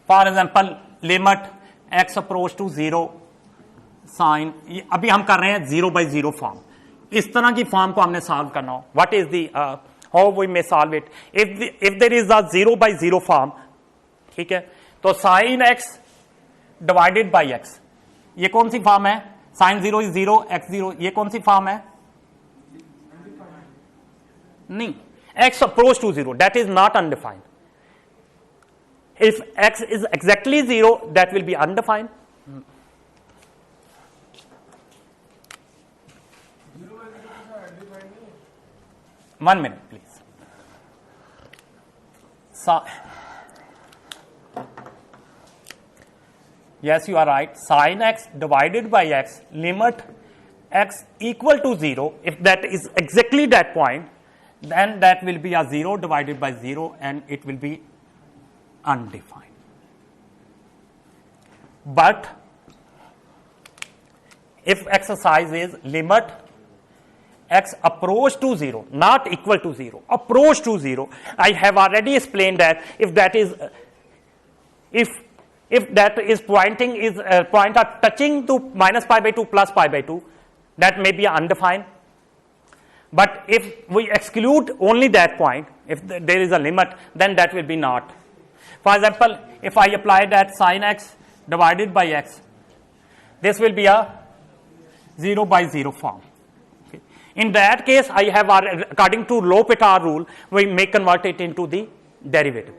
For example limit x approach to 0 sine, अभी हम कर रहे हैं 0/0 फॉर्म, इस तरह की फॉर्म को हमने सॉल्व करना हो, what is the how we may solve it if there is a 0/0 form, ठीक है, तो sine x divided by x, ये कौन सी फॉर्म है, साइन 0 इज 0 x 0, ये कौन सी फॉर्म है, नहीं, x approach to 0, that is not undefined. If x is exactly 0, that will be undefined. 1 minute, please. Yes, you are right. Sin x divided by x, limit x equal to 0, if that is exactly that point, then that will be a 0 divided by 0 and it will be undefined. But if exercise is limit x approach to 0, not equal to 0, approach to 0, I have already explained that if that is pointing is point are touching to minus pi by 2 plus pi by 2, that may be undefined. But if we exclude only that point, if there is a limit, then that will be not. For example, if I apply that sin x divided by x, this will be a 0/0 form. Okay. In that case, I have, according to L'Hopital rule, we may convert it into the derivative.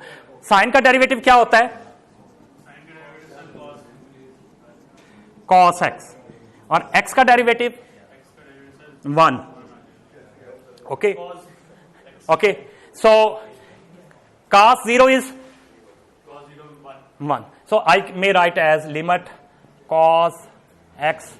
Sin का derivative क्या होता है? Cos x. और x का derivative 1. Okay. Okay. So cos 0 is 1. So I may write as limit cos x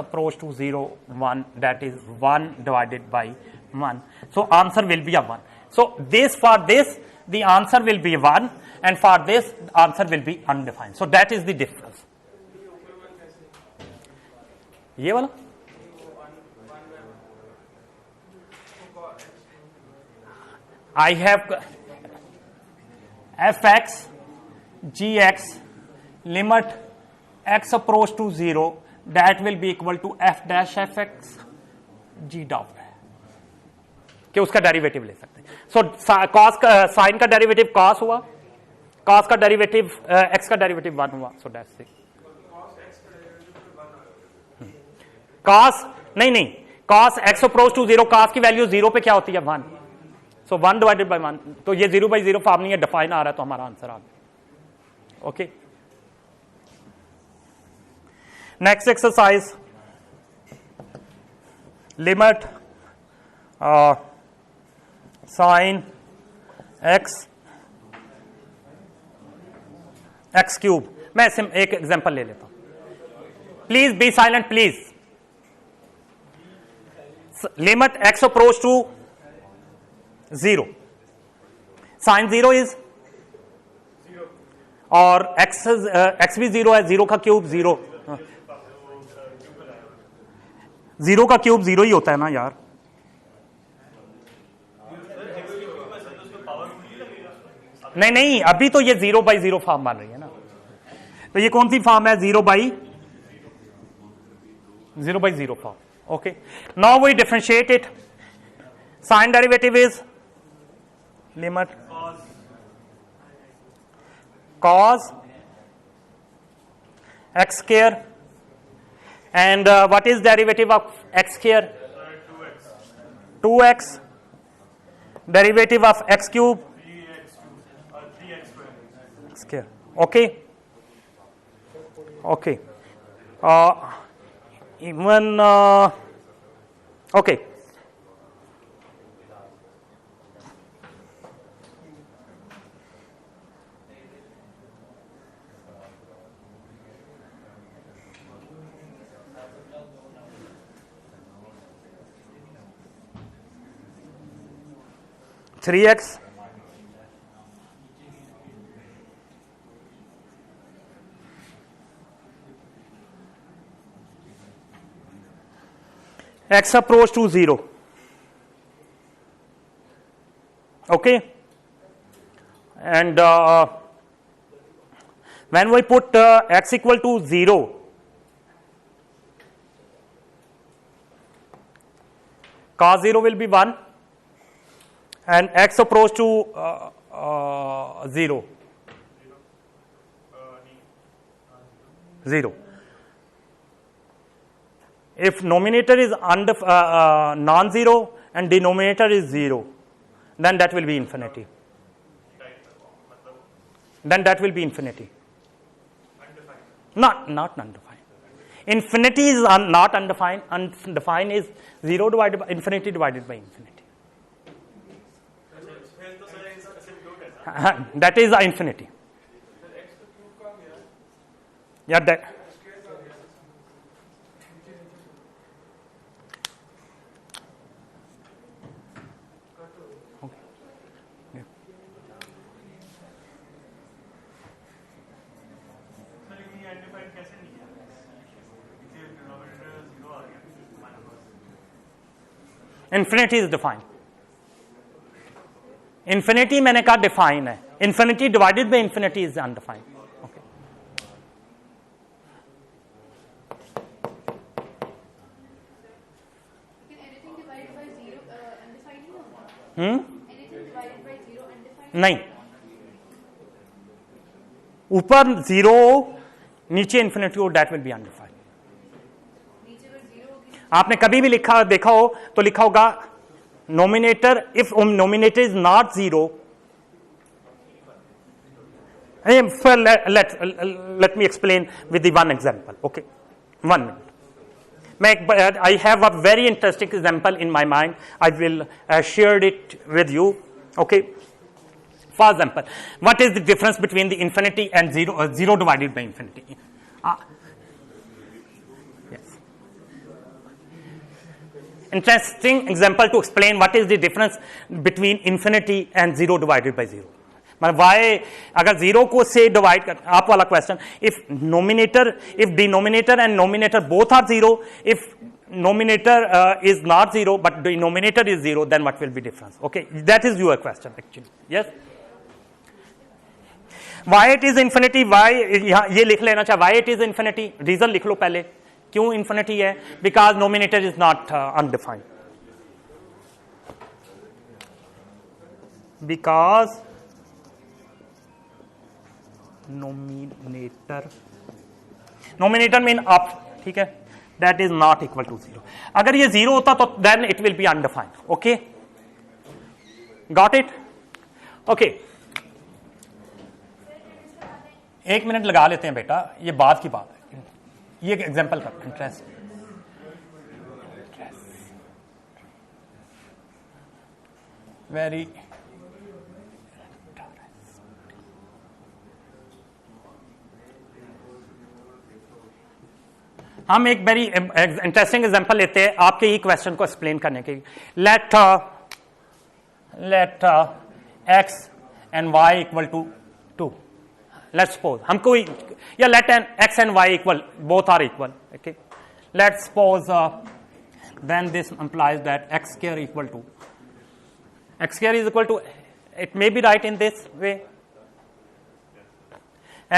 approach to 0 1, that is 1 divided by 1. So answer will be a 1. So this, for this the answer will be 1, and for this answer will be undefined. So that is the difference. ये वाला I have fx gx limit x approach to 0, that will be equal to f dash fx g dot, कि उसका derivative ले सकते हैं. So cos का, sine का derivative cos हुआ, कॉस का डेरिवेटिव एक्स का डेरिवेटिव 1 हुआ. So that's it. कॉस नहीं, cos x approach to 0, cos की वैल्यू 0 पे क्या होती है, 1. सो 1 डिवाइडेड बाई 1, तो ये 0/0 फॉर्म नहीं है, डिफाइन आ रहा है, तो हमारा आंसर आ गया. Okay. Next exercise, limit sine x cube. मैं एक एग्जांपल ले लेता हूं. Please be silent, please. Limit x approach to 0, sine 0 is 0 और एक्स भी 0 है, 0 का क्यूब 0, 0 का क्यूब 0 ही होता है ना यार. नहीं, अभी तो ये 0/0 फॉर्म बन रही है ना, तो ये कौन सी फॉर्म है, 0/0 form. Okay, now we differentiate it. Sin derivative is limit cos x square, and what is derivative of x square? 2x. Derivative of x cube? 3x square. Okay. Okay. Even okay. Three x x approach to 0. Okay, and When we put x equal to 0, cos 0 will be 1 and x approach to 0. 0. If numerator is non-zero and denominator is 0, then that will be infinity. Then that will be infinity. Not undefined. Infinity is not undefined. Undefined is 0 divided by infinity divided by infinity. That is infinity. Yeah, that. Infinity is defined. Infinity मैंने कहा define है. Infinity divided by infinity is undefined. Okay. Anything divided by 0 undefined or not? Anything divided by 0 undefined? नहीं. ऊपर 0 नीचे infinity हो, that will be undefined. आपने कभी भी लिखा देखा हो तो लिखा होगा nominator if nominator is not 0. Let me explain with the one example. Okay, 1 minute. I have a very interesting example in my mind. I will share it with you. Okay, for example, what is the difference between the infinity and 0 divided by infinity? Interesting example to explain what is the difference between infinity and 0 divided by 0. Why अगर 0 को से divide कर आप वाला question, if denominator and numerator both are 0, if numerator is not 0 but denominator is 0, then what will be difference? Okay, that is your question actually. Yes. Why it is infinity? Why ये लिख लेना चाहिए. Why it is infinity? Reason लिख लो पहले. क्यों infinity है? Because numerator is not undefined. Because numerator mean up, ठीक है? That is not equal to 0. अगर ये 0 होता तो then it will be undefined. Okay? Got it? Okay. एक मिनट लगा लेते हैं बेटा, ये बाद की बात है. ये एग्जाम्पल का इंटरेस्ट वेरी हम एक वेरी इंटरेस्टिंग एग्जाम्पल लेते हैं आपके ही क्वेश्चन को एक्सप्लेन करने के लिए. Let x and y equal to 2. Let's suppose हमको या let x and y equal, both are equal. Okay, let's suppose then this implies that x square is equal to it may be right in this way,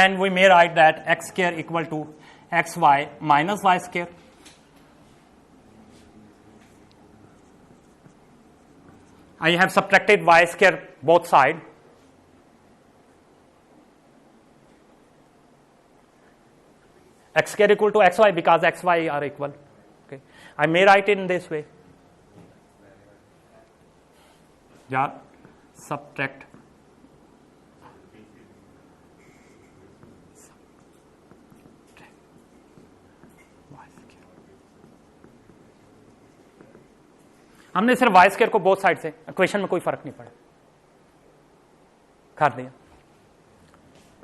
and we may write that x square equal to xy minus y square. I have subtracted y square both sides. X square equal to xy because xy are equal. Okay, I may write it in this way. Yeah, subtract y square. हमने सिर्फ y square को both side से equation में कोई फर्क नहीं पड़ा कर दिया.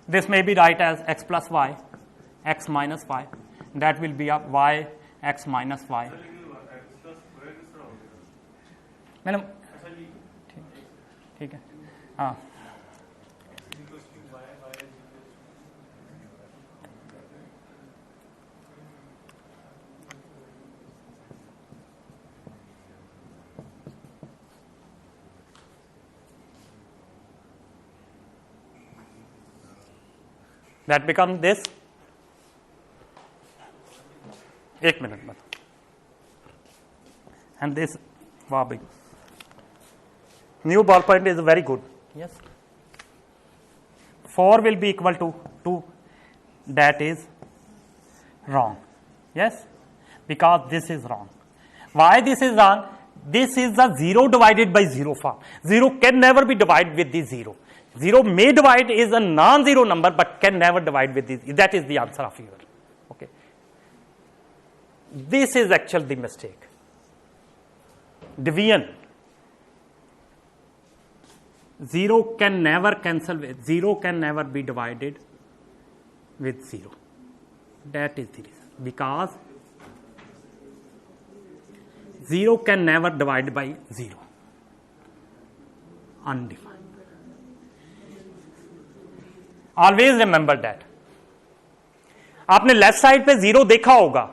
This may be right as x plus y, x minus y, that will be a y x minus y. मैंने ठीक है हाँ. that becomes this. एक मिनट में, and this, wow, big. New ballpoint is very good. Yes. 4 will be equal to 2. That is wrong. Yes, because this is wrong. Why this is wrong? This is the 0 divided by 0 form. 0 can never be divided with the 0. 0 may divide is a non-zero number, but can never divide with this. That is the answer of your. Okay. This is actually the mistake. Division. 0 can never cancel with 0 can never be divided with 0. That is the reason. Because 0 can never divide by 0. Undefined. Always remember that. आपने left side पे 0 देखा होगा,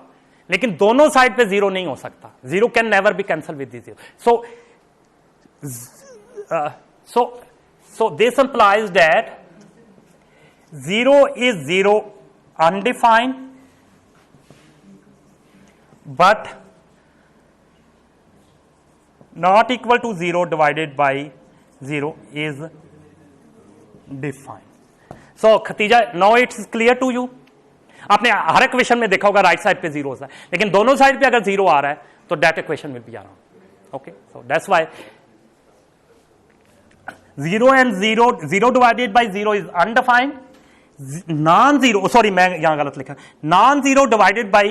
लेकिन दोनों side पे 0 नहीं हो सकता. 0 can never be cancelled with the 0. So this implies that 0 is 0 undefined, but not equal to 0 divided by 0 is defined. So Khatija, now it's clear to you. आपने हर इक्वेशन में देखा होगा राइट साइड पे 0 होता है, लेकिन दोनों साइड पे अगर 0 आ रहा है तो that equation will be around. Okay, so that's why 0 and 0 divided by 0 is undefined. Non-zero, sorry, मैं यहां गलत लिखा. Non-zero divided by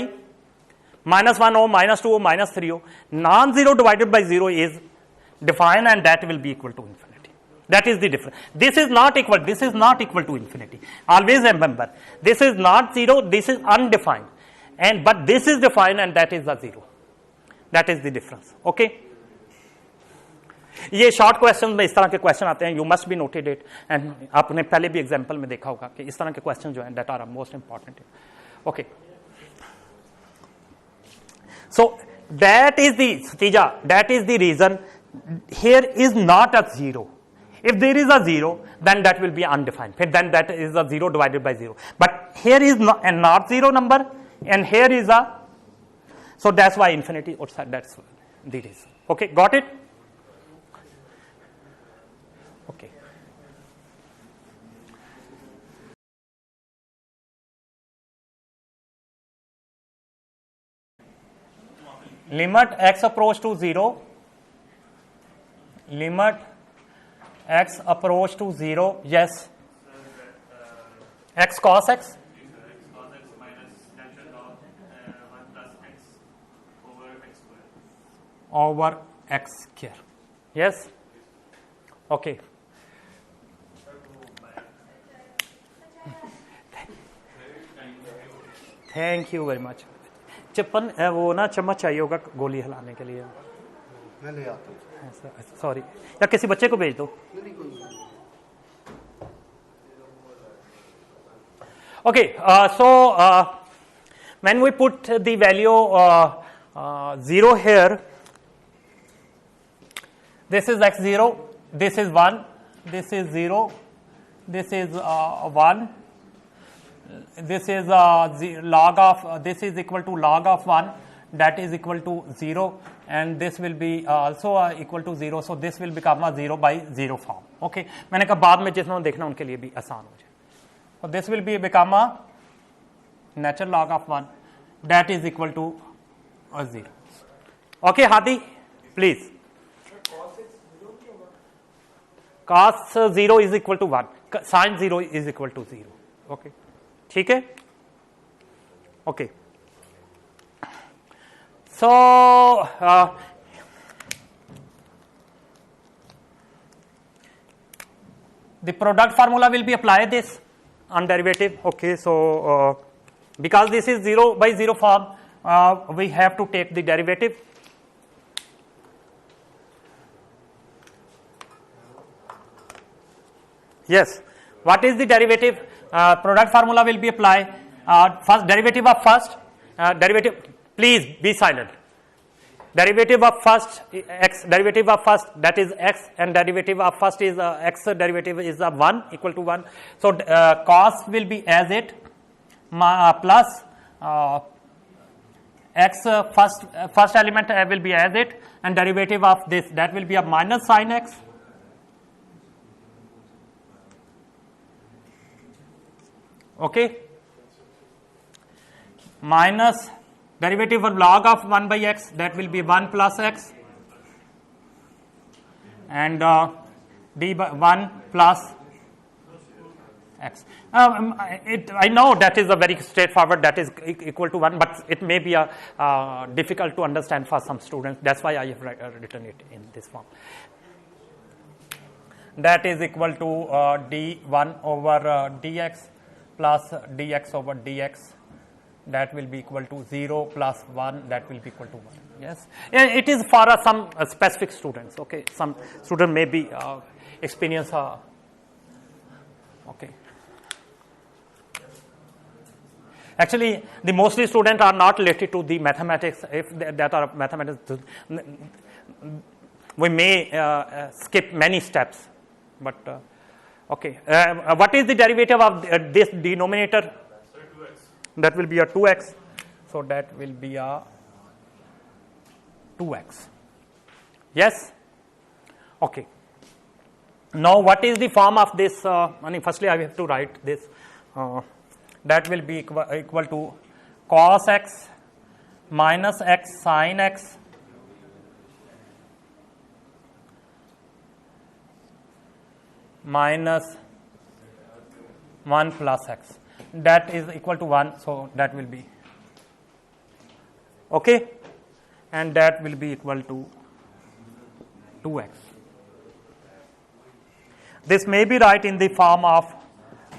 -1 or -2 or -3 or non-zero divided by 0 is defined, and that will be equal to infinity. That is the difference. This is not equal. This is not equal to infinity. Always remember, this is not 0. This is undefined, but this is defined, and that is the 0. That is the difference. Okay. ये short question में इस तरह के question आते हैं. You must be noted it, and आपने पहले भी एग्जांपल में देखा होगा कि इस तरह के क्वेश्चन जो हैं that are most important. Okay, so that is the Satija, that is the reason here is not a 0. If there is a 0, then that will be undefined. Then that is a 0 divided by 0. But here is not 0 number, and here is a, so that's why infinity outside. That's the reason. Okay, got it? Okay. Limit x approach to 0. Limit x approach to 0. Yes. X cos x. X cos x minus tangent of 1 plus x over x square. Over x square. Yes. Okay. Thank you very much. चप्पन वो ना चम्मच चाहिए होगा गोली हिलाने के लिए. मैं ले आता हूँ. सॉरी, या किसी बच्चे को भेज दो. Okay, so when we put the value 0 here, this is x0, this is 1, this is 0, this is 1, this is log of this is equal to log of 1, that is equal to 0, and this will be also equal to 0, so this will become a 0 by 0 form. Okay, मैंने कहा बाद में जिसमें देखना उनके लिए भी आसान हो जाए. So this will be become a natural log of 1, that is equal to 0. Okay, Hadi, please. Cos 0 is equal to 1, sin 0 is equal to 0. Okay, ठीक है. Okay, so the product formula will be applied this on derivative. Okay, so because this is 0 by 0 form, we have to take the derivative. Yes, what is the derivative? Product formula will be applied. First derivative of first derivative. Please be silent. derivative of first x, derivative of first, that is x, and derivative of first is x derivative is 1 equal to 1. So cos will be as it plus x first element will be as it, and derivative of this, that will be a minus sin x okay, minus derivative of log of 1 by x, that will be 1 plus x, and d by 1 plus x. I know that is a very straightforward, that is equal to 1, but it may be difficult to understand for some students. That's why I have written it in this form. That is equal to d1 over dx plus dx over dx. That will be equal to 0 plus 1, that will be equal to 1. Yes, it is for some specific students. Okay, some student may be experience. Okay. Actually, the mostly students are not related to the mathematics. If that are mathematics, we may skip many steps. But okay, what is the derivative of this denominator? That will be a 2x. So that will be a 2x. Yes? Okay. Now what is the form of this? Firstly, I have to write this. That will be equal to cos x minus x sin x minus 1 plus x. That is equal to 1, so that will be okay, and that will be equal to 2x. This may be right in the form of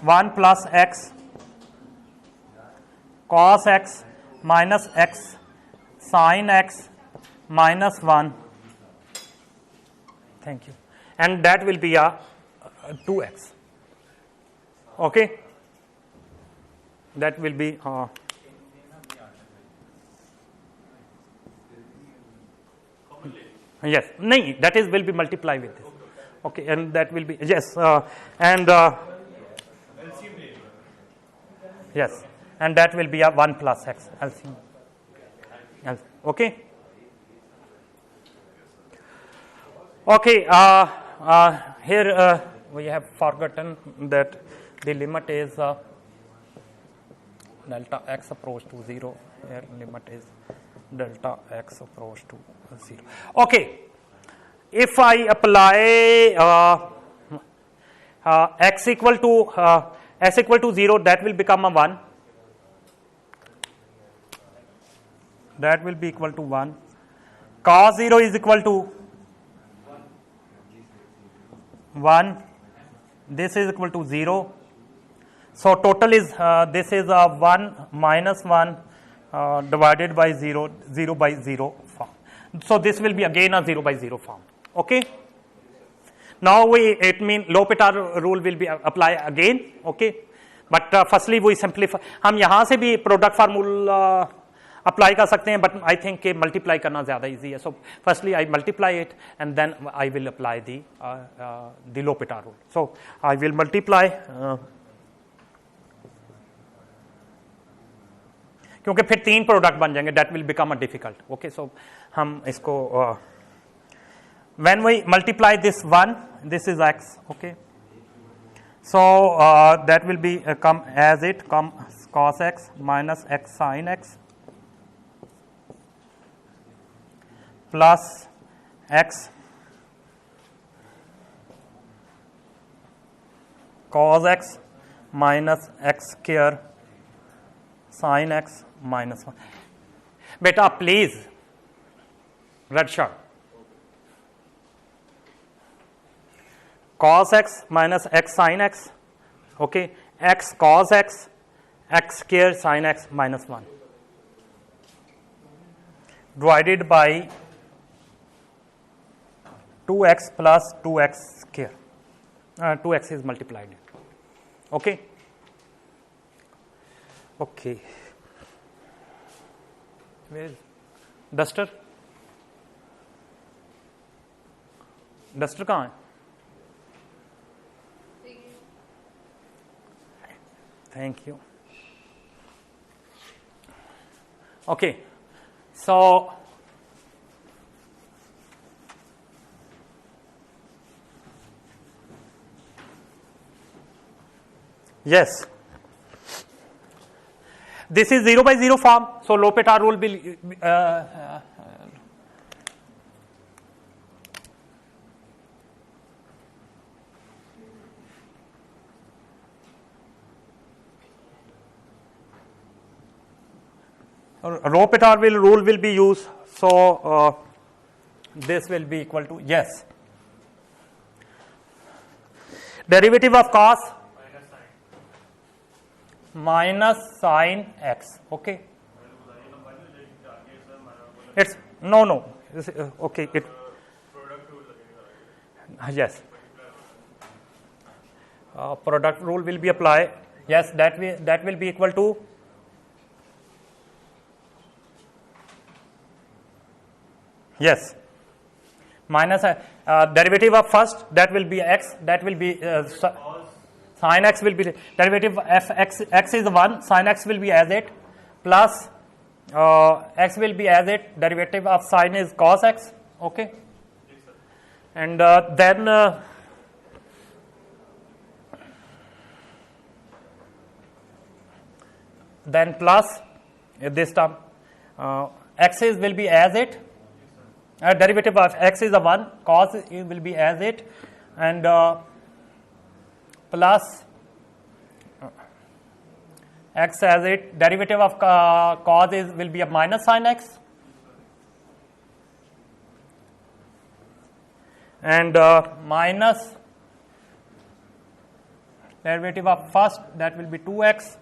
1 plus x cos x minus x sin x minus 1. Thank you. And that will be a 2x. Okay. That will be yes, no, that is will be multiplied with this. Okay, and that will be yes, and yes, and that will be a 1 plus x LCM. Okay. Okay. Here we have forgotten that the limit is delta x approach to 0. Here limit is delta x approach to 0. Okay. If I apply x equal to 0, that will become a 1. That will be equal to 1. Cos 0 is equal to 1. This is equal to 0. So total is this is a 1 minus 1 divided by 0, 0 by 0 form. So this will be again a 0 by 0 form. Okay. Now it means L'Hopital rule will be apply again. Okay. But firstly we simplify. हम यहाँ से भी product formula apply कर सकते हैं, but I think multiply करना ज़्यादा easy है. So firstly I multiply it and then I will apply the L'Hopital rule. So I will multiply. क्योंकि फिर 3 प्रोडक्ट बन जाएंगे, that will become a difficult. Okay, so हम इसको when we multiply this 1, this is x. Okay, so that will be come as it come cos x minus x sin x plus x cos x minus x square sin x minus 1. Beta, please, red shirt. Cos x minus x sin x, okay, x cos x, x square sin x minus 1, divided by 2x plus 2x square. 2x is multiplied. Okay. Okay. Where is duster? Duster कहाँ है? Thank you. Okay, so yes, this is 0 by 0 form, so L'Hopital rule will L'Hopital rule will be used, so this will be equal to, yes, derivative of cos minus sine x. Okay, it's no okay, it yes, product rule will be applied. Yes, that will be equal to yes minus derivative of first, that will be x, that will be sin x will be derivative f x is 1, sin x will be as it, plus x will be as it, derivative of sin is cos x. Okay, and then plus this term x is will be as it, derivative of x is a 1, cos it will be as it, and plus x as it, derivative of cos is will be a minus sin x, and minus derivative of first, that will be 2x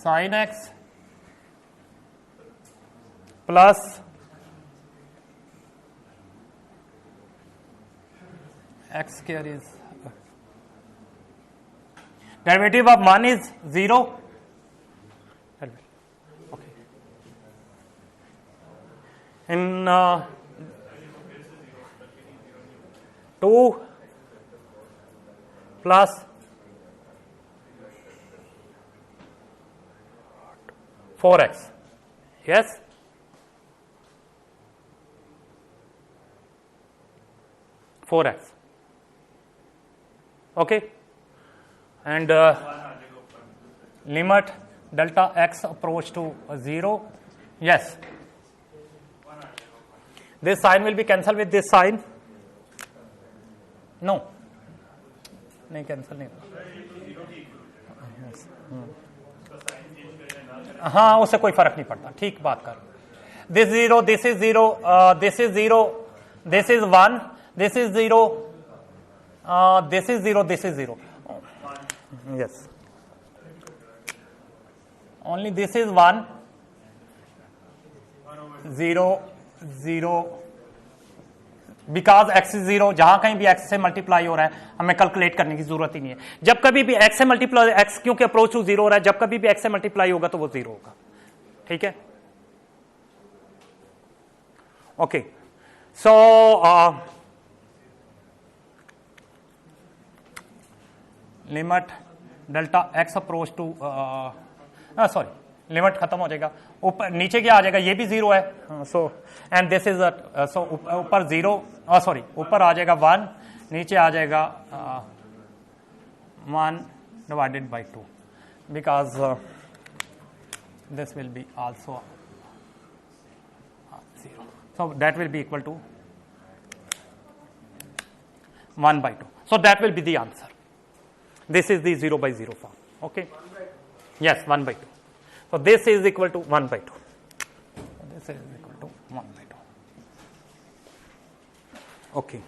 sin x, plus x square is derivative of 1 is 0. Okay. In 2 plus 4x. Yes. Four x. Okay, and limit delta x approach to 0. Yes, this sign will be cancelled with this sign. No, नहीं cancel नहीं. हाँ, उससे कोई फर्क नहीं पड़ता. ठीक बात कर. This 0, this is 0, this is 0, this is 1, this is 0. This is 0, this is 0. Yes. Only this is 1, 0, 0. Because x is 0, जहां कहीं भी x से मल्टीप्लाई हो रहा है, हमें कैलकुलेट करने की जरूरत ही नहीं है. जब कभी भी x से मल्टीप्लाई, x क्योंकि अप्रोच टू 0 हो रहा है, जब कभी भी x से मल्टीप्लाई होगा तो वो 0 होगा. ठीक है. Okay, so limit delta x approach to sorry, limit खत्म हो जाएगा. ऊपर नीचे क्या आ जाएगा, ये भी 0 है. So and this is so ऊपर 0, सॉरी ऊपर आ जाएगा 1, नीचे आ जाएगा 1 divided by 2, because this will be also 0. So that will be equal to 1 by 2. So that will be the answer. This is the 0 by 0 form. Okay. Yes, 1 by 2. So this is equal to 1 by 2. This is equal to 1 by 2. Okay.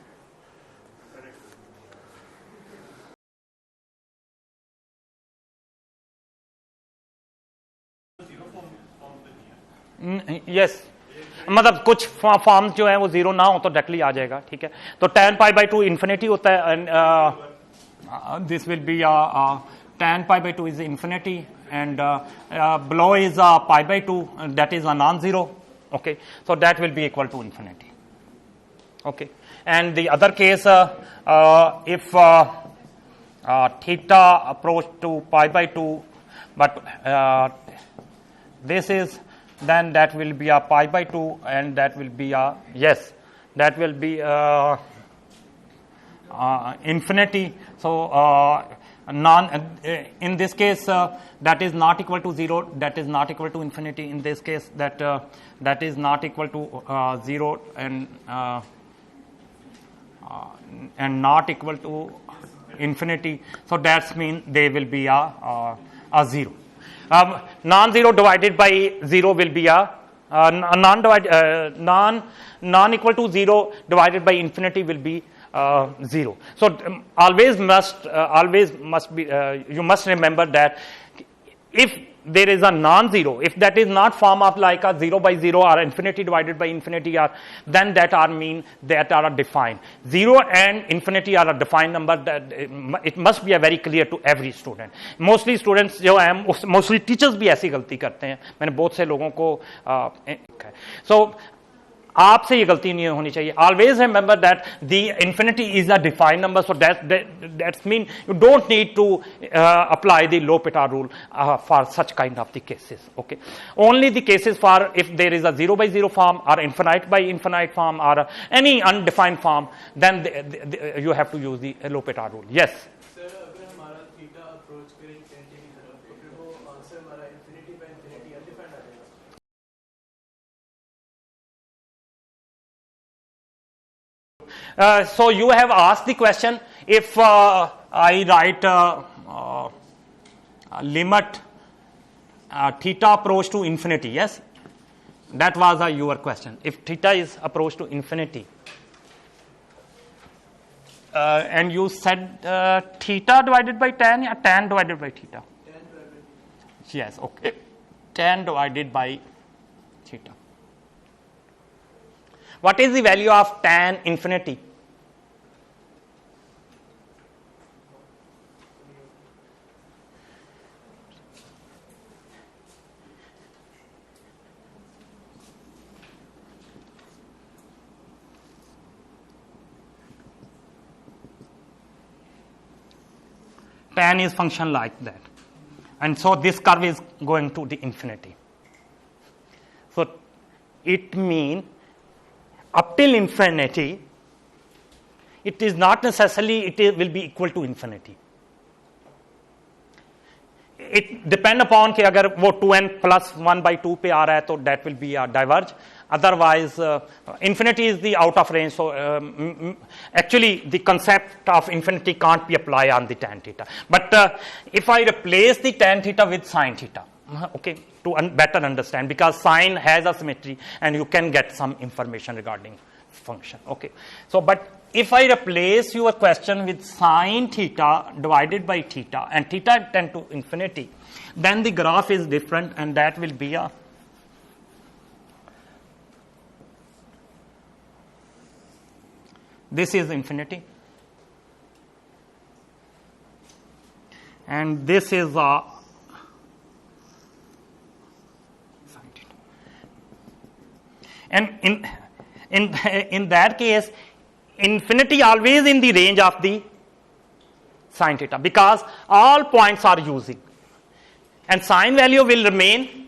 Yes, मतलब कुछ form जो है वो 0 ना हो तो directly आ जाएगा. ठीक है, तो tan pi by 2 इन्फिनिटी होता है, and this will B tan pi by 2 is infinity, and below is pi by 2, that is a non-zero. Okay, so that will be equal to infinity. Okay, And the other case, if theta approach to pi by 2, but this is, then that will be a pi by 2, and that will be a, yes, that will be infinity. So in this case, that is not equal to 0, that is not equal to infinity. In this case, that is not equal to 0 and not equal to infinity. So that's mean they will be a 0. Non-zero divided by 0 will be a non equal to 0 divided by infinity will be 0. So always must be you must remember that if there is a non-zero, if that is not form of like a 0 by 0 or infinity divided by infinity, or then that are mean that are defined. 0 and infinity are a defined number. That it must be a very clear to every student. Mostly students जो हैं, mostly teachers भी ऐसी गलती करते हैं. मैंने बहुत से लोगों को so आपसे ये गलती नहीं होनी चाहिए. Always remember that the infinity is a defined number, so that means you don't need to apply the L'Hopital rule for such kind of the cases. Okay, only the cases for if there is a 0 by 0 form or infinite by infinite form or any undefined form, then you have to use the L'Hopital rule. Yes. Sir अगर हमारा theta approach करे infinity की तरफ तो फिर वो answer हमारा infinity by infinity undefined आ जाएगा. So you have asked the question, if I write limit theta approach to infinity, yes, that was your question. If theta is approach to infinity, and you said theta divided by tan, or tan divided by theta? Tan divided by theta. Yes, okay, tan divided by theta. What is the value of tan infinity? Tan is function like that, and so this curve is going to the infinity. So it means up till infinity, it is not necessarily it will be equal to infinity. It depend upon कि अगर वो 2n plus 1 by 2 पे आ रहा है तो that will be a diverge. Otherwise, infinity is the out of range. So actually, the concept of infinity can't be applied on the tan theta. But if I replace the tan theta with sin theta, okay, to better understand, because sine has a symmetry and you can get some information regarding function. Okay, so but if I replace your question with sine theta divided by theta and theta tend to infinity, then the graph is different, and that will be a this is infinity and this is a and in that case, infinity always in the range of the sin theta, because all points are using, and sine value will remain.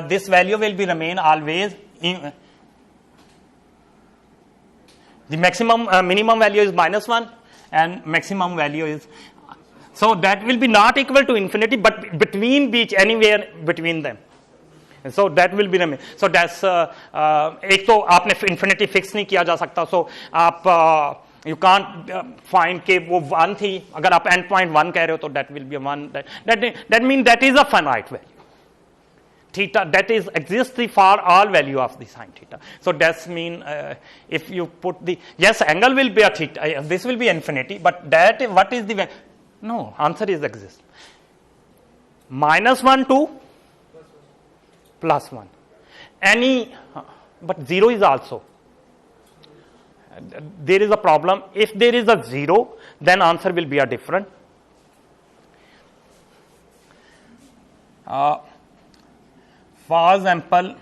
This value will be remain always in the maximum minimum value is -1 and maximum value is, so that will be not equal to infinity, but between which anywhere between them. So that will be remain. So that's एक तो आपने infinity fix नहीं किया जा सकता. So आप you can't find कि वो 1 थी. अगर आप n.1 कह रहे हो तो that will be a 1. That means that is a finite value. Theta that is exists for all value of the sin theta. So that's mean if you put the yes angle will be a theta. This will be infinity. But that what is the value? No, answer is exist. -1 to +1. Any, but 0 is also. There is a problem. If there is a 0, then answer will be a different. For example,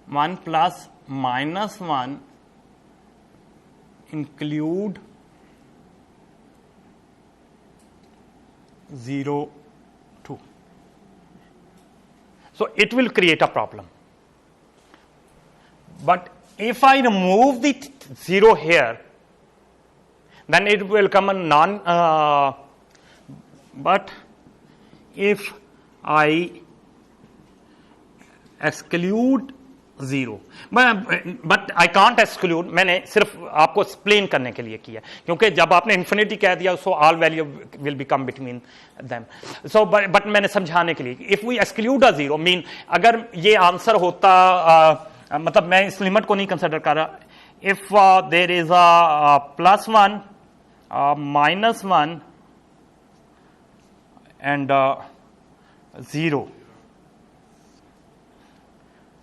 1 plus minus 1 include 0, 2. So it will create a problem. But if I remove the 0 here, then it will come a non. But if I exclude 0, but I can't exclude, मैंने सिर्फ आपको explain करने के लिए किया, क्योंकि जब आपने इन्फिनिटी कह दिया so all value will become between them. So but मैंने समझाने के लिए, if we exclude a 0 mean अगर ये आंसर होता मतलब मैं इस लिमिट को नहीं कंसिडर कर रहा. If there is a plus 1 minus 1 and 0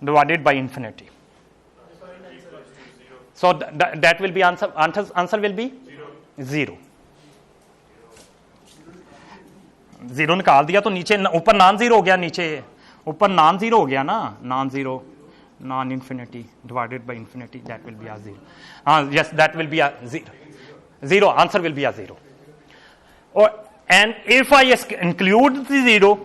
divided by infinity. So that will be answer will be 0. 0 निकाल दिया तो नीचे ऊपर नॉन जीरो हो गया, नीचे ऊपर नॉन जीरो हो गया ना, non zero non infinity divided by infinity, that will be a 0. Yes, that will be a 0. 0, answer will be a 0. And if I include the 0,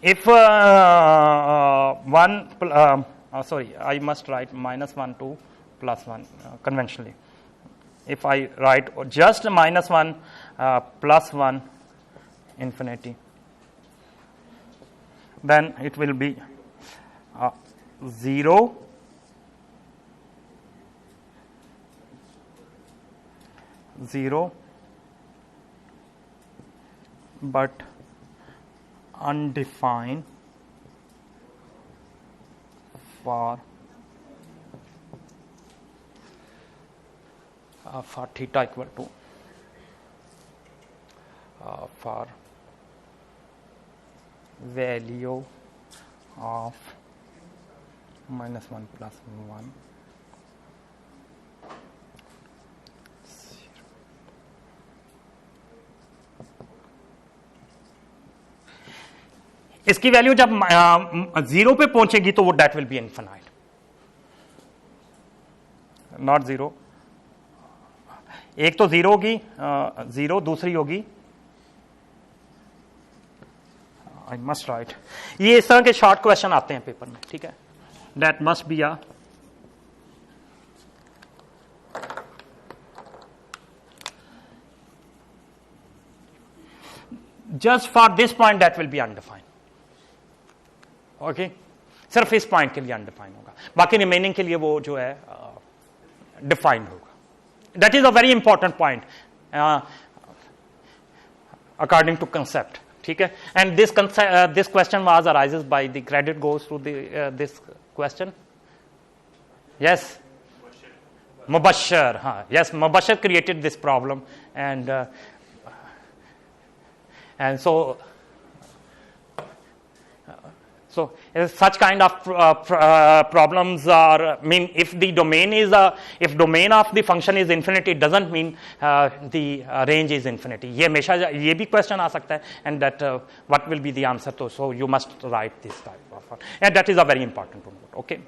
if 1, sorry, I must write minus 1 to plus 1 conventionally. If I write just minus 1 plus 1 infinity, then it will be 0, 0, but undefined for theta equal to for value of minus 1 plus 1 इसकी value जब 0 पे पहुंचेगी तो वो that will be infinite, not 0. एक तो 0 होगी 0, दूसरी होगी आई मस्ट राइट. ये इस तरह के शॉर्ट क्वेश्चन आते हैं पेपर में, ठीक है. That must be a just for this point that will be undefined. Okay, सिर्फ इस पॉइंट के लिए अनडिफाइंड होगा, बाकी रिमेनिंग के लिए वो जो है डिफाइंड होगा. That is a very important point according to concept, ठीक है. And this question was arises by the credit goes to this question. Yes, Mubashshir, हाँ, yes, Mubashshir created this problem and so such kind of problems are, mean if the domain is if domain of the function is infinity, it doesn't mean the range is infinity. ये हमेशा ये भी question आ सकता है, and that what will be the answer to, so you must write this type of, and that is a very important one. Okay.